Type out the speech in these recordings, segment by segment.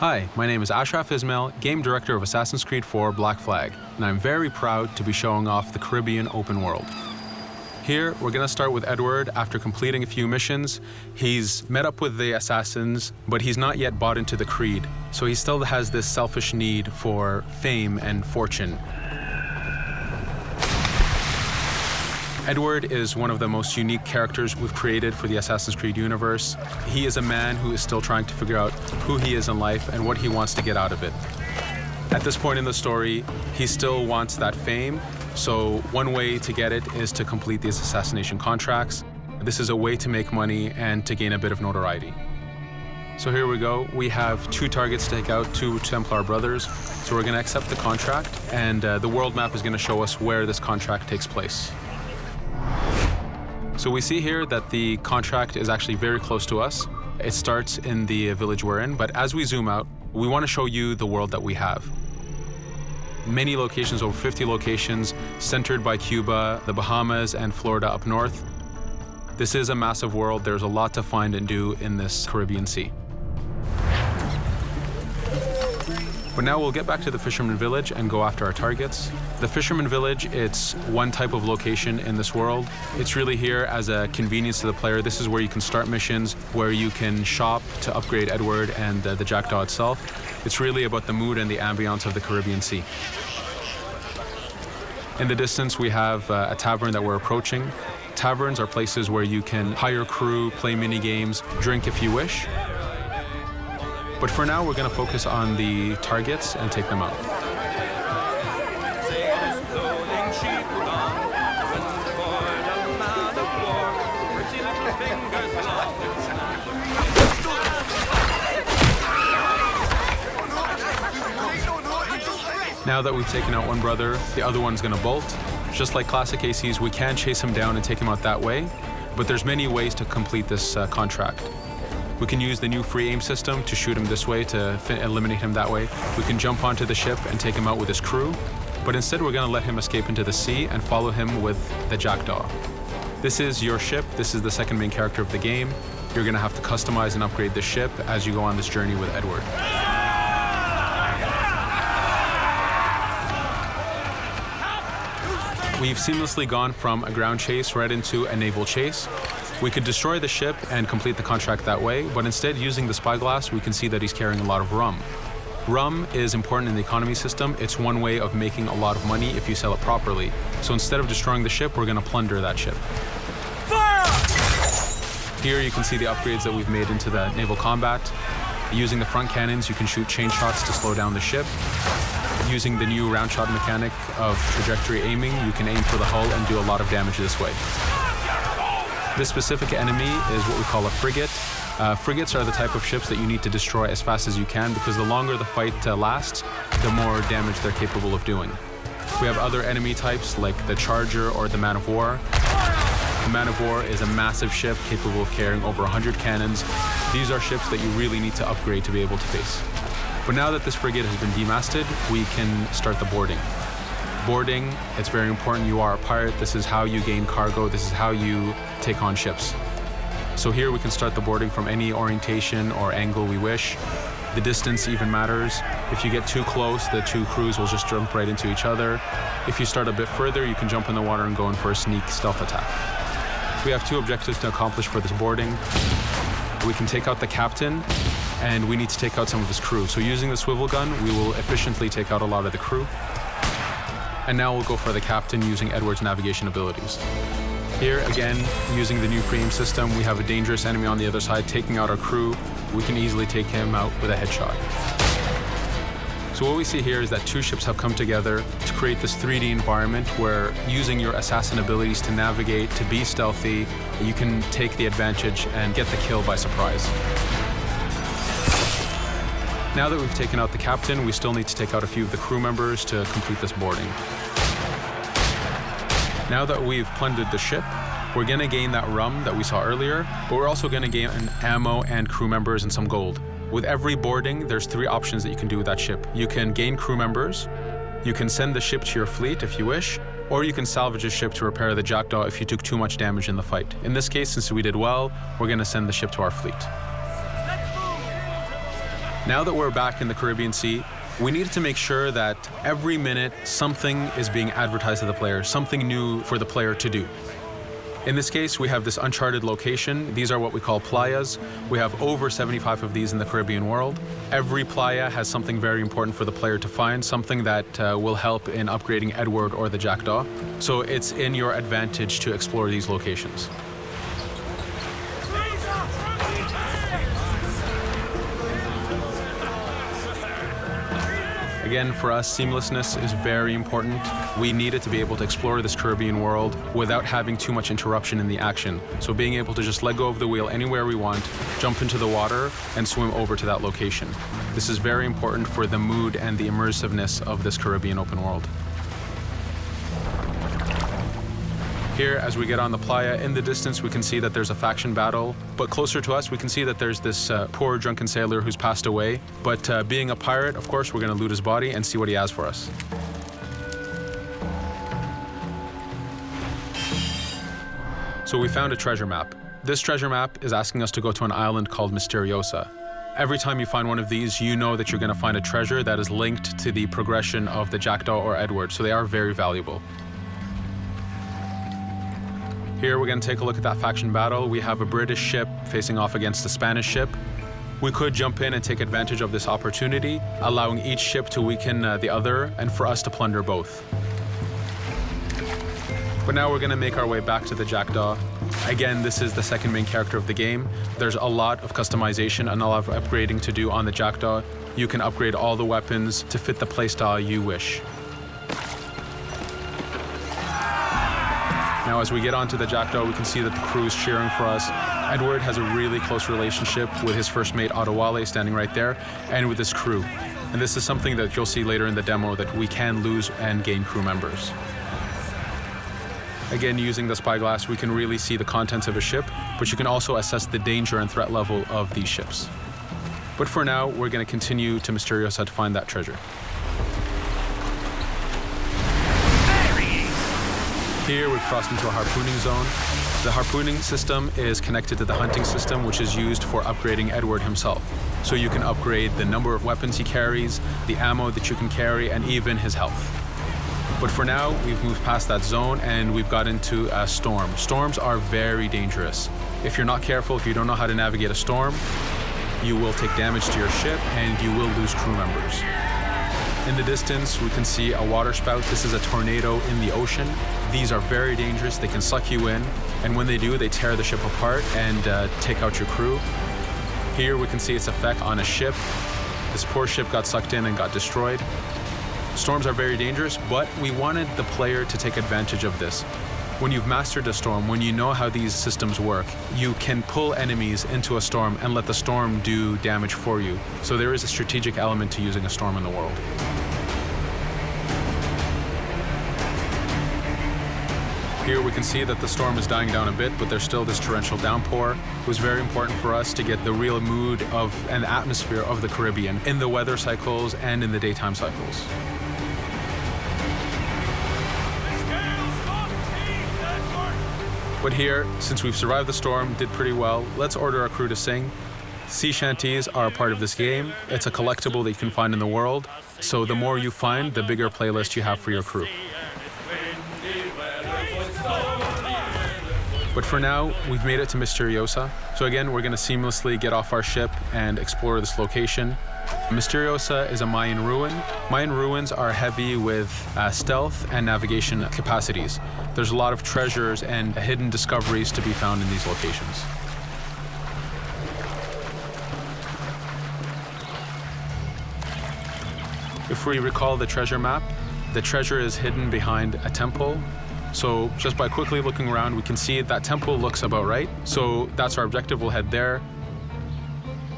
Hi, my name is Ashraf Ismail, Game Director of Assassin's Creed 4 Black Flag, and I'm very proud to be showing off the Caribbean open world. Here, we're going to start with Edward. After completing a few missions, he's met up with the assassins, but he's not yet bought into the creed, so he still has this selfish need for fame and fortune. Edward is one of the most unique characters we've created for the Assassin's Creed universe. He is a man who is still trying to figure out who he is in life and what he wants to get out of it. At this point in the story, he still wants that fame, so one way to get it is to complete these assassination contracts. This is a way to make money and to gain a bit of notoriety. So here we go. We have 2 targets to take out, 2 Templar brothers. So we're going to accept the contract, and the world map is going to show us where this contract takes place. So we see here that the contract is actually very close to us. It starts in the village we're in, but as we zoom out, we want to show you the world that we have. Many locations, over 50 locations, centered by Cuba, the Bahamas, and Florida up north. This is a massive world. There's a lot to find and do in this Caribbean Sea. But now we'll get back to the Fisherman Village and go after our targets. The Fisherman Village, it's one type of location in this world. It's really here as a convenience to the player. This is where you can start missions, where you can shop to upgrade Edward and the Jackdaw itself. It's really about the mood and the ambiance of the Caribbean Sea. In the distance, we have a tavern that we're approaching. Taverns are places where you can hire crew, play mini games, drink if you wish. But for now, we're going to focus on the targets and take them out. Now that we've taken out one brother, the other one's going to bolt. Just like classic ACs, we can chase him down and take him out that way, but there's many ways to complete this contract. We can use the new free aim system to shoot him this way, to eliminate him that way. We can jump onto the ship and take him out with his crew, but instead we're going to let him escape into the sea and follow him with the Jackdaw. This is your ship. This is the second main character of the game. You're going to have to customize and upgrade the ship as you go on this journey with Edward. We've seamlessly gone from a ground chase right into a naval chase. We could destroy the ship and complete the contract that way, but instead, using the spyglass, we can see that he's carrying a lot of rum. Rum is important in the economy system. It's one way of making a lot of money if you sell it properly. So instead of destroying the ship, we're going to plunder that ship. Fire! Here you can see the upgrades that we've made into the naval combat. Using the front cannons, you can shoot chain shots to slow down the ship. Using the new round shot mechanic of trajectory aiming, you can aim for the hull and do a lot of damage this way. This specific enemy is what we call a frigate. Frigates are the type of ships that you need to destroy as fast as you can, because the longer the fight lasts, the more damage they're capable of doing. We have other enemy types like the Charger or the Man of War. The Man of War is a massive ship capable of carrying over 100 cannons. These are ships that you really need to upgrade to be able to face. But now that this frigate has been demasted, we can start the boarding. Boarding, it's very important. You are a pirate. This is how you gain cargo. This is how you take on ships. So here we can start the boarding from any orientation or angle we wish. The distance even matters. If you get too close, the 2 crews will just jump right into each other. If you start a bit further, you can jump in the water and go in for a sneak stealth attack. We have 2 objectives to accomplish for this boarding. We can take out the captain, and we need to take out some of his crew. So using the swivel gun, we will efficiently take out a lot of the crew. And now we'll go for the captain using Edward's navigation abilities. Here, again, using the new frame system, we have a dangerous enemy on the other side taking out our crew. We can easily take him out with a headshot. So what we see here is that 2 ships have come together to create this 3D environment where, using your assassin abilities to navigate, to be stealthy, you can take the advantage and get the kill by surprise. Now that we've taken out the captain, we still need to take out a few of the crew members to complete this boarding. Now that we've plundered the ship, we're going to gain that rum that we saw earlier, but we're also going to gain ammo and crew members and some gold. With every boarding, there's 3 options that you can do with that ship. You can gain crew members, you can send the ship to your fleet if you wish, or you can salvage a ship to repair the Jackdaw if you took too much damage in the fight. In this case, since we did well, we're going to send the ship to our fleet. Now that we're back in the Caribbean Sea, we needed to make sure that every minute something is being advertised to the player, something new for the player to do. In this case, we have this uncharted location. These are what we call playas. We have over 75 of these in the Caribbean world. Every playa has something very important for the player to find, something that will help in upgrading Edward or the Jackdaw. So it's in your advantage to explore these locations. Again, for us, seamlessness is very important. We needed to be able to explore this Caribbean world without having too much interruption in the action. So being able to just let go of the wheel anywhere we want, jump into the water, and swim over to that location. This is very important for the mood and the immersiveness of this Caribbean open world. Here, as we get on the playa, in the distance we can see that there's a faction battle, but closer to us we can see that there's this poor drunken sailor who's passed away. But being a pirate, of course, we're going to loot his body and see what he has for us. So we found a treasure map. This treasure map is asking us to go to an island called Misteriosa. Every time you find one of these, you know that you're going to find a treasure that is linked to the progression of the Jackdaw or Edward, so they are very valuable. Here we're going to take a look at that faction battle. We have a British ship facing off against a Spanish ship. We could jump in and take advantage of this opportunity, allowing each ship to weaken the other and for us to plunder both. But now we're going to make our way back to the Jackdaw. Again, this is the second main character of the game. There's a lot of customization and a lot of upgrading to do on the Jackdaw. You can upgrade all the weapons to fit the playstyle you wish. Now, as we get onto the Jackdaw, we can see that the crew is cheering for us. Edward has a really close relationship with his first mate, Adewale, standing right there, and with his crew. And this is something that you'll see later in the demo, that we can lose and gain crew members. Again, using the spyglass, we can really see the contents of a ship, but you can also assess the danger and threat level of these ships. But for now, we're going to continue to Misteriosa to find that treasure. Here we've crossed into a harpooning zone. The harpooning system is connected to the hunting system, which is used for upgrading Edward himself. So you can upgrade the number of weapons he carries, the ammo that you can carry, and even his health. But for now, we've moved past that zone and we've got into a storm. Storms are very dangerous. If you're not careful, if you don't know how to navigate a storm, you will take damage to your ship and you will lose crew members. In the distance, we can see a water spout. This is a tornado in the ocean. These are very dangerous. They can suck you in, and when they do, they tear the ship apart and take out your crew. Here we can see its effect on a ship. This poor ship got sucked in and got destroyed. Storms are very dangerous, but we wanted the player to take advantage of this. When you've mastered a storm, when you know how these systems work, you can pull enemies into a storm and let the storm do damage for you. So there is a strategic element to using a storm in the world. Here we can see that the storm is dying down a bit, but there's still this torrential downpour. It was very important for us to get the real mood of and atmosphere of the Caribbean in the weather cycles and in the daytime cycles. But here, since we've survived the storm, did pretty well, let's order our crew to sing. Sea shanties are a part of this game. It's a collectible that you can find in the world. So the more you find, the bigger playlist you have for your crew. But for now, we've made it to Misteriosa. So again, we're going to seamlessly get off our ship and explore this location. Misteriosa is a Mayan ruin. Mayan ruins are heavy with stealth and navigation capacities. There's a lot of treasures and hidden discoveries to be found in these locations. If we recall the treasure map, the treasure is hidden behind a temple. So just by quickly looking around, we can see that temple looks about right. So that's our objective. We'll head there.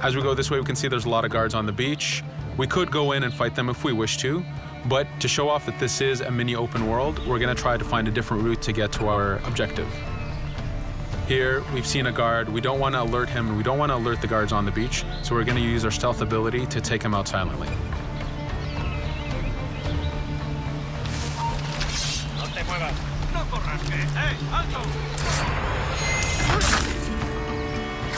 As we go this way, we can see there's a lot of guards on the beach. We could go in and fight them if we wish to, but to show off that this is a mini open world, we're going to try to find a different route to get to our objective. Here, we've seen a guard. We don't want to alert him, and we don't want to alert the guards on the beach, so we're going to use our stealth ability to take him out silently.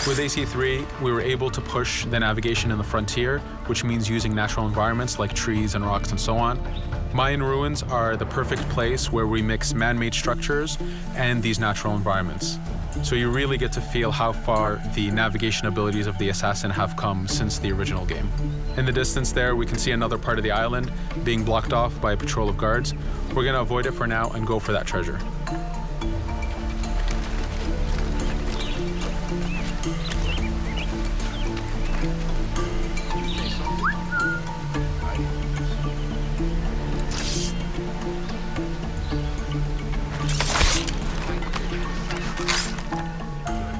With AC3, we were able to push the navigation in the frontier, which means using natural environments like trees and rocks and so on. Mayan ruins are the perfect place where we mix man-made structures and these natural environments. So you really get to feel how far the navigation abilities of the assassin have come since the original game. In the distance there, we can see another part of the island being blocked off by a patrol of guards. We're going to avoid it for now and go for that treasure.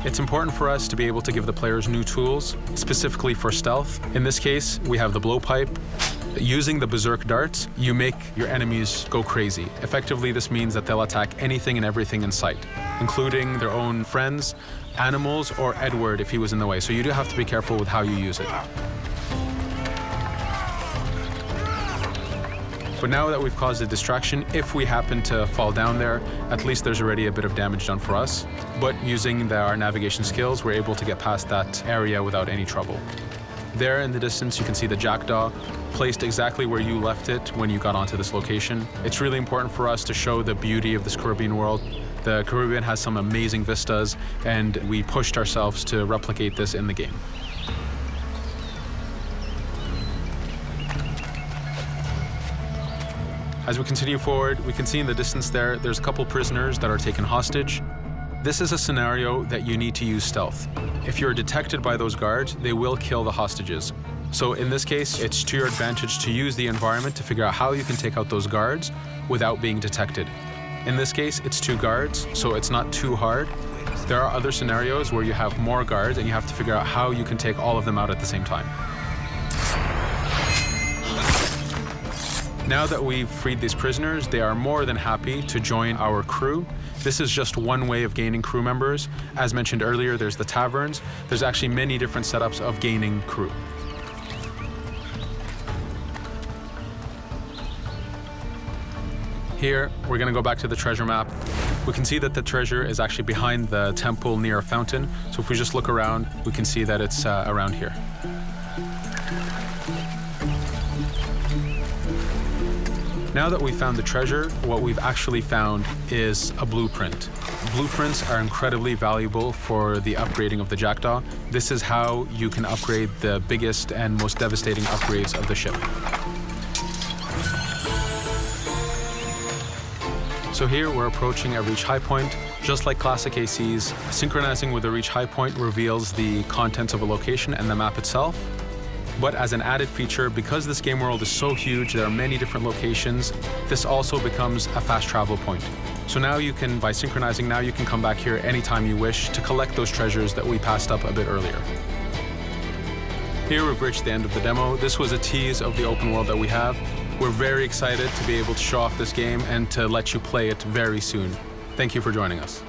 It's important for us to be able to give the players new tools, specifically for stealth. In this case, we have the blowpipe. Using the berserk darts, you make your enemies go crazy. Effectively, this means that they'll attack anything and everything in sight, including their own friends, animals, or Edward if he was in the way. So you do have to be careful with how you use it. But now that we've caused a distraction, if we happen to fall down there, at least there's already a bit of damage done for us. But using our navigation skills, we're able to get past that area without any trouble. There in the distance, you can see the jackdaw placed exactly where you left it when you got onto this location. It's really important for us to show the beauty of this Caribbean world. The Caribbean has some amazing vistas, and we pushed ourselves to replicate this in the game. As we continue forward, we can see in the distance there's a couple prisoners that are taken hostage. This is a scenario that you need to use stealth. If you're detected by those guards, they will kill the hostages. So in this case, it's to your advantage to use the environment to figure out how you can take out those guards without being detected. In this case, it's 2 guards, so it's not too hard. There are other scenarios where you have more guards and you have to figure out how you can take all of them out at the same time. Now that we've freed these prisoners, they are more than happy to join our crew. This is just one way of gaining crew members. As mentioned earlier, there's the taverns. There's actually many different setups of gaining crew. Here, we're going to go back to the treasure map. We can see that the treasure is actually behind the temple near a fountain. So if we just look around, we can see that it's around here. Now that we've found the treasure, what we've actually found is a blueprint. Blueprints are incredibly valuable for the upgrading of the jackdaw. This is how you can upgrade the biggest and most devastating upgrades of the ship. So here we're approaching a reach high point. Just like classic ACs, synchronizing with a reach high point reveals the contents of a location and the map itself. But as an added feature, because this game world is so huge, there are many different locations, this also becomes a fast travel point. So now you can, by synchronizing, now you can come back here anytime you wish to collect those treasures that we passed up a bit earlier. Here we've reached the end of the demo. This was a tease of the open world that we have. We're very excited to be able to show off this game and to let you play it very soon. Thank you for joining us.